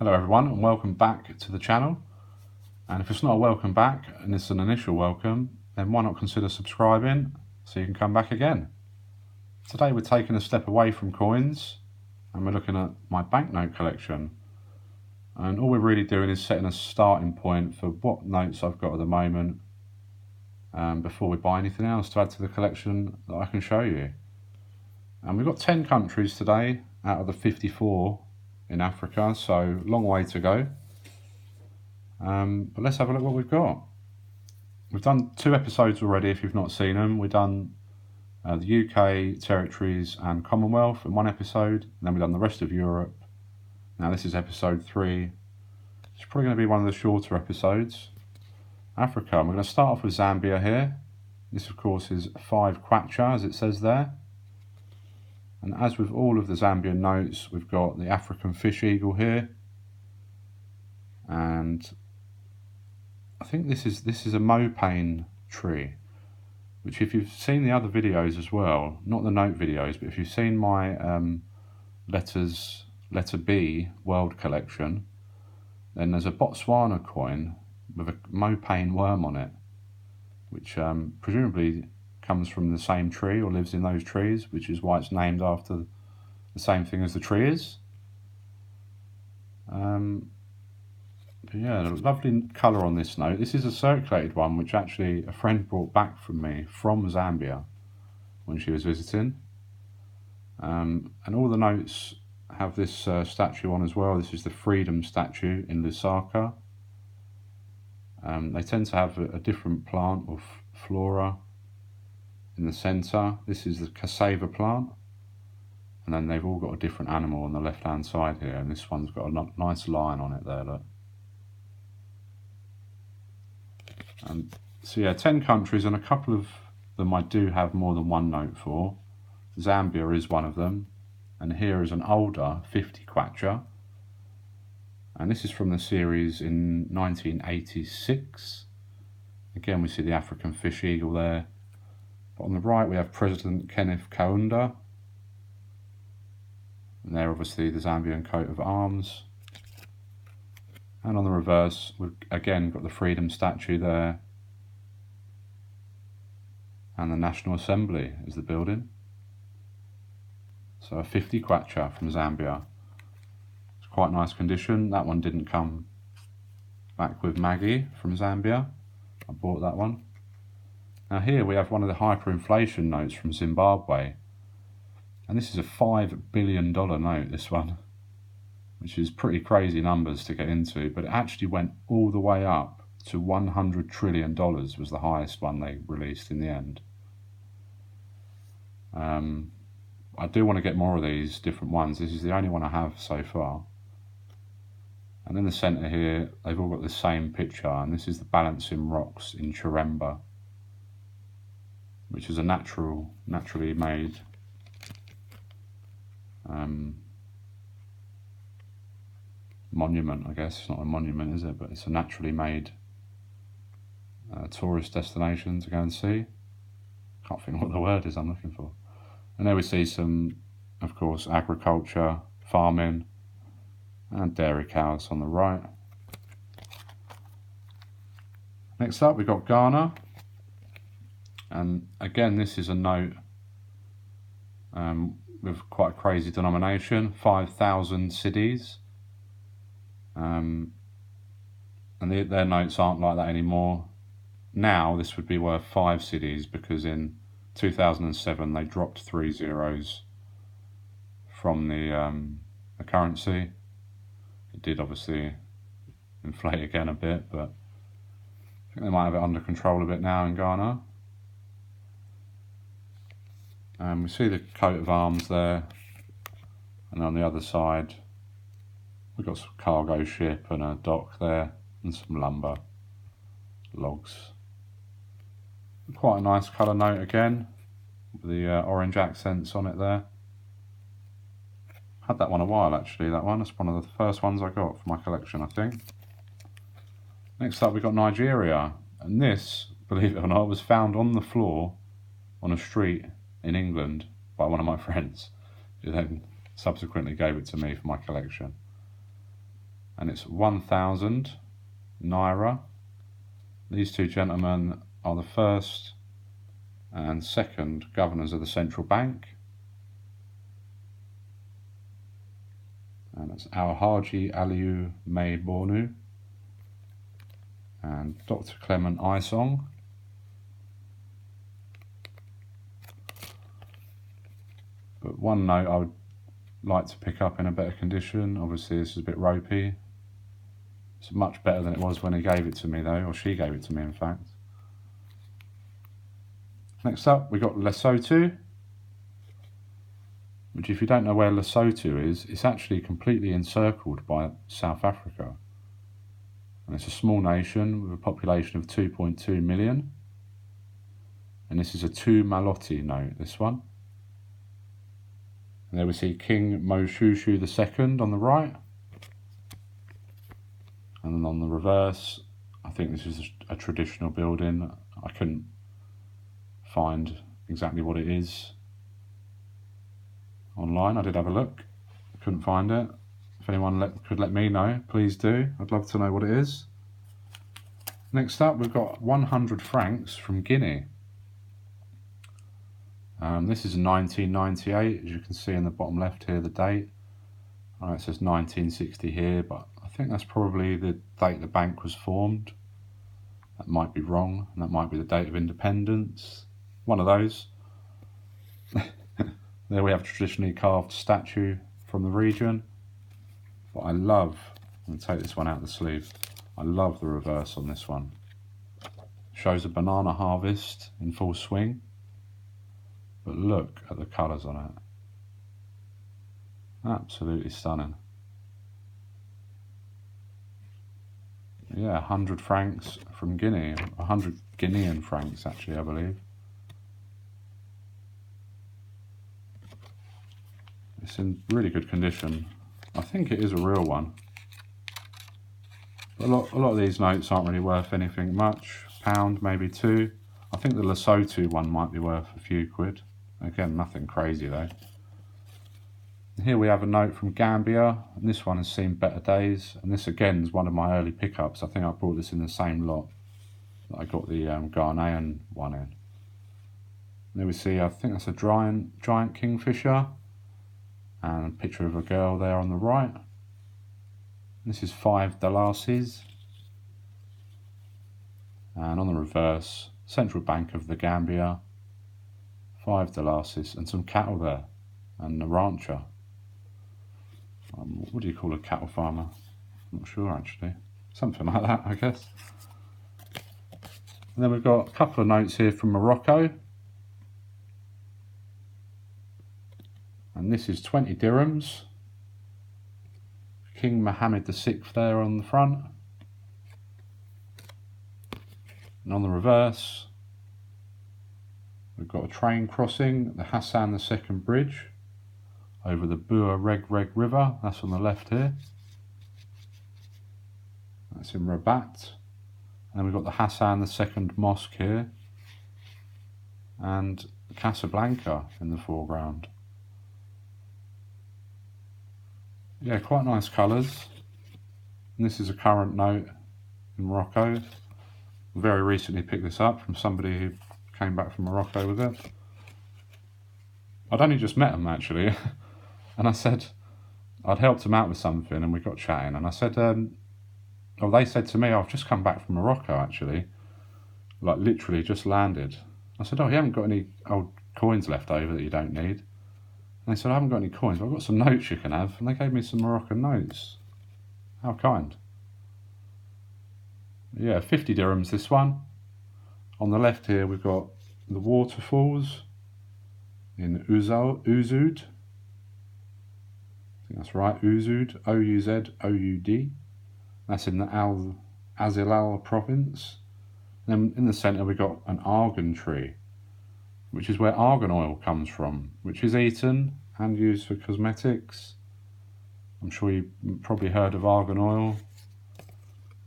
Hello everyone and welcome back to the channel. And if it's not a welcome back and it's an initial welcome, then why not consider subscribing so you can come back again. Today we're taking a step away from coins and we're looking at my banknote collection. And all we're really doing is setting a starting point for what notes I've got at the moment before we buy anything else to add to the collection that I can show you. And we've got 10 countries today out of the 54 in Africa, so long way to go. But let's have a look what we've got. We've done 2 episodes already if you've not seen them. We've done the UK, territories and Commonwealth in one episode, and then we've done the rest of Europe. Now this is episode 3. It's probably going to be one of the shorter episodes. Africa, we're going to start off with Zambia here. This of course is 5 kwacha as it says there. And as with all of the Zambian notes, we've got the African fish eagle here. And I think this is a mopane tree, which if you've seen the other videos as well, not the note videos, but if you've seen my letter B world collection, then there's a Botswana coin with a mopane worm on it, which presumably comes from the same tree or lives in those trees, which is why it's named after the same thing as the tree is. But yeah, lovely colour on this note. This is a circulated one, which actually a friend brought back from me from Zambia when she was visiting. And all the notes have this statue on as well. This is the Freedom statue in Lusaka. They tend to have a different plant or flora in the centre. This is the cassava plant, and then they've all got a different animal on the left hand side here, and this one's got a nice lion on it there, look. And so yeah, 10 countries, and a couple of them I do have more than one note for. Zambia is one of them, and here is an older 50 kwacha, and this is from the series in 1986. Again we see the African fish eagle there. On the right we have President Kenneth Kaunda, and there obviously the Zambian coat of arms, and on the reverse we've again got the Freedom statue there, and the National Assembly is the building. So a 50 kwacha from Zambia. It's quite nice condition. That one didn't come back with Maggie from Zambia. I bought that one. Now here we have one of the hyperinflation notes from Zimbabwe, and this is a $5 billion note, this one, which is pretty crazy numbers to get into, but it actually went all the way up to $100 trillion was the highest one they released in the end. I do want to get more of these different ones. This is the only one I have so far. And in the centre here, they've all got the same picture, and this is the Balancing Rocks in Chiremba, which is a naturally made monument, I guess. It's not a monument, is it? But it's a naturally made tourist destination to go and see. Can't think what the word is I'm looking for. And there we see some, of course, agriculture, farming, and dairy cows on the right. Next up, we've got Ghana. And again, this is a note with quite a crazy denomination, 5,000 cedis. And their notes aren't like that anymore. Now this would be worth 5 cedis, because in 2007 they dropped 3 zeros from the currency. It did obviously inflate again a bit, but I think they might have it under control a bit now in Ghana. We see the coat of arms there, and on the other side we've got some cargo ship and a dock there, and some lumber, logs. Quite a nice colour note again, with the orange accents on it there. Had that one a while actually, that one. It's one of the first ones I got for my collection, I think. Next up we've got Nigeria, and this, believe it or not, was found on the floor on a street in England by one of my friends, who then subsequently gave it to me for my collection. and it's 1,000 naira. These two gentlemen are the first and second governors of the central bank. And it's Alhaji Aliyu May Bornu and Dr. Clement Isong. But one note I would like to pick up in a better condition. Obviously this is a bit ropey. It's much better than it was when he gave it to me though, or she gave it to me in fact. Next up we got Lesotho, which if you don't know where Lesotho is, it's actually completely encircled by South Africa. And it's a small nation with a population of 2.2 million. And this is a 2 Maloti note, this one. And there we see King Moshoeshoe II on the right. And then on the reverse, I think this is a traditional building. I couldn't find exactly what it is online. I did have a look, couldn't find it. If anyone could let me know, please do. I'd love to know what it is. Next up, we've got 100 francs from Guinea. This is 1998, as you can see in the bottom left here, the date. It says 1960 here, but I think that's probably the date the bank was formed. That might be wrong, and that might be the date of independence. One of those. There we have a traditionally carved statue from the region. But I love, I'm going to take this one out of the sleeve, I love the reverse on this one. Shows a banana harvest in full swing. But look at the colours on it. Absolutely stunning. Yeah, 100 francs from Guinea. 100 Guinean francs actually, I believe. It's in really good condition. I think it is a real one. But a lot of these notes aren't really worth anything much. Pound, maybe two. I think the Lesotho one might be worth a few quid. Again, nothing crazy though. And here we have a note from Gambia, and this one has seen better days. And this again is one of my early pickups. I think I brought this in the same lot that I got the Ghanaian one in. There we see, I think that's a giant kingfisher. And a picture of a girl there on the right. This is 5 dalasis. And on the reverse, Central Bank of the Gambia, 5 dalasis, and some cattle there, and a rancher. What do you call a cattle farmer? I'm not sure actually. Something like that, I guess. And then we've got a couple of notes here from Morocco. And this is 20 dirhams. King Mohammed VI there on the front. And on the reverse, we've got a train crossing the Hassan II Bridge over the Bua Reg River. That's on the left here. That's in Rabat. And we've got the Hassan II Mosque here. And Casablanca in the foreground. Yeah, quite nice colours. And this is a current note in Morocco. Very recently picked this up from somebody who came back from Morocco with it. I'd only just met them actually. And I said, I'd helped them out with something and we got chatting. And I said, they said to me, I've just come back from Morocco actually. Like literally just landed. I said, you haven't got any old coins left over that you don't need? And they said, I haven't got any coins, but I've got some notes you can have. And they gave me some Moroccan notes. How kind. Yeah, 50 dirhams this one. On the left here we've got the waterfalls in Ouzud. I think that's right, Ouzud, O-U-Z-O-U-D. That's in the Azilal province. And then in the centre we've got an argan tree, which is where argan oil comes from, which is eaten and used for cosmetics. I'm sure you've probably heard of argan oil.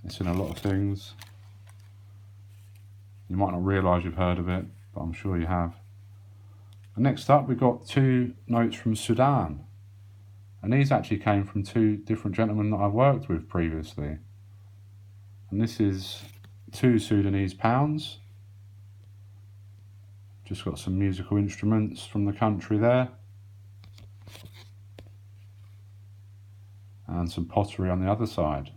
It's in a lot of things. You might not realise you've heard of it, but I'm sure you have. And next up we've got 2 notes from Sudan. And these actually came from 2 different gentlemen that I've worked with previously. And this is 2 Sudanese pounds. Just got some musical instruments from the country there. And some pottery on the other side.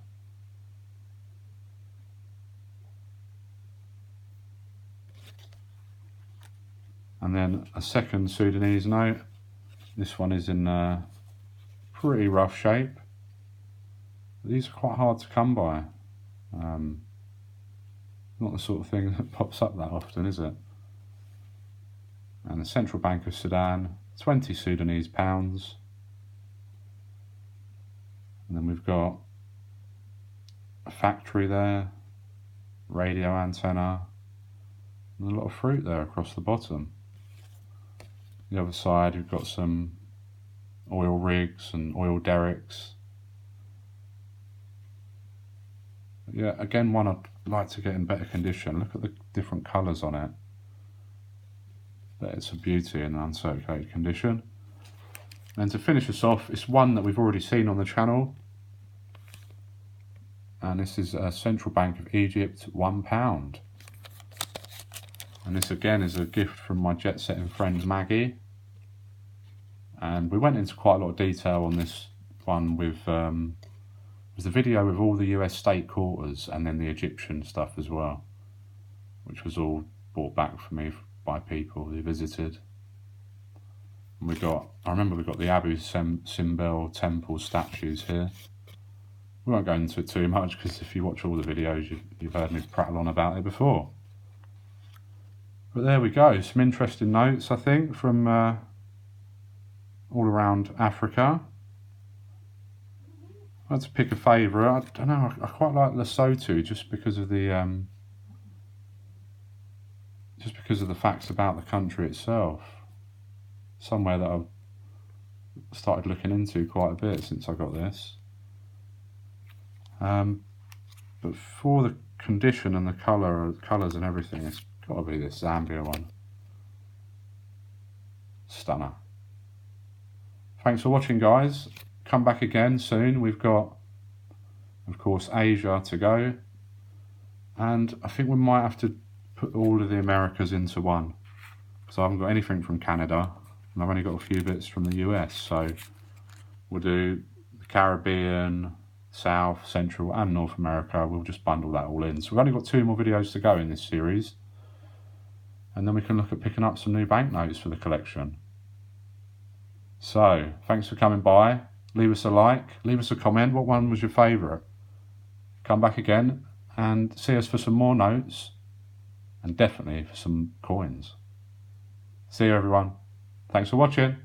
And then a second Sudanese note. This one is in pretty rough shape. These are quite hard to come by. Not the sort of thing that pops up that often, is it? And the Central Bank of Sudan, 20 Sudanese pounds. And then we've got a factory there, radio antenna, and a lot of fruit there across the bottom. The other side, we've got some oil rigs and oil derricks. Yeah, again, one I'd like to get in better condition. Look at the different colours on it. But it's a beauty in an uncirculated condition. And to finish us off, it's one that we've already seen on the channel. And this is a Central Bank of Egypt £1. And this again is a gift from my jet-setting friend Maggie. And we went into quite a lot of detail on this one with was the video with all the US state quarters and then the Egyptian stuff as well, which was all brought back for me by people who visited. And I remember we got the Abu Simbel temple statues here. We won't go into it too much because if you watch all the videos, you've heard me prattle on about it before. But there we go, some interesting notes, I think, from all around Africa. I had to pick a favourite. I don't know, I quite like Lesotho just because of the facts about the country itself. Somewhere that I've started looking into quite a bit since I got this. But for the condition and the colours and everything, it's got to be this Zambia one. Stunner. Thanks for watching, guys. Come back again soon. We've got, of course, Asia to go. And I think we might have to put all of the Americas into one. So I haven't got anything from Canada. And I've only got a few bits from the US. So we'll do the Caribbean, South, Central and North America. We'll just bundle that all in. So we've only got 2 more videos to go in this series. And then we can look at picking up some new banknotes for the collection. So, thanks for coming by. Leave us a like, leave us a comment. What one was your favourite? Come back again and see us for some more notes. And definitely for some coins. See you, everyone. Thanks for watching.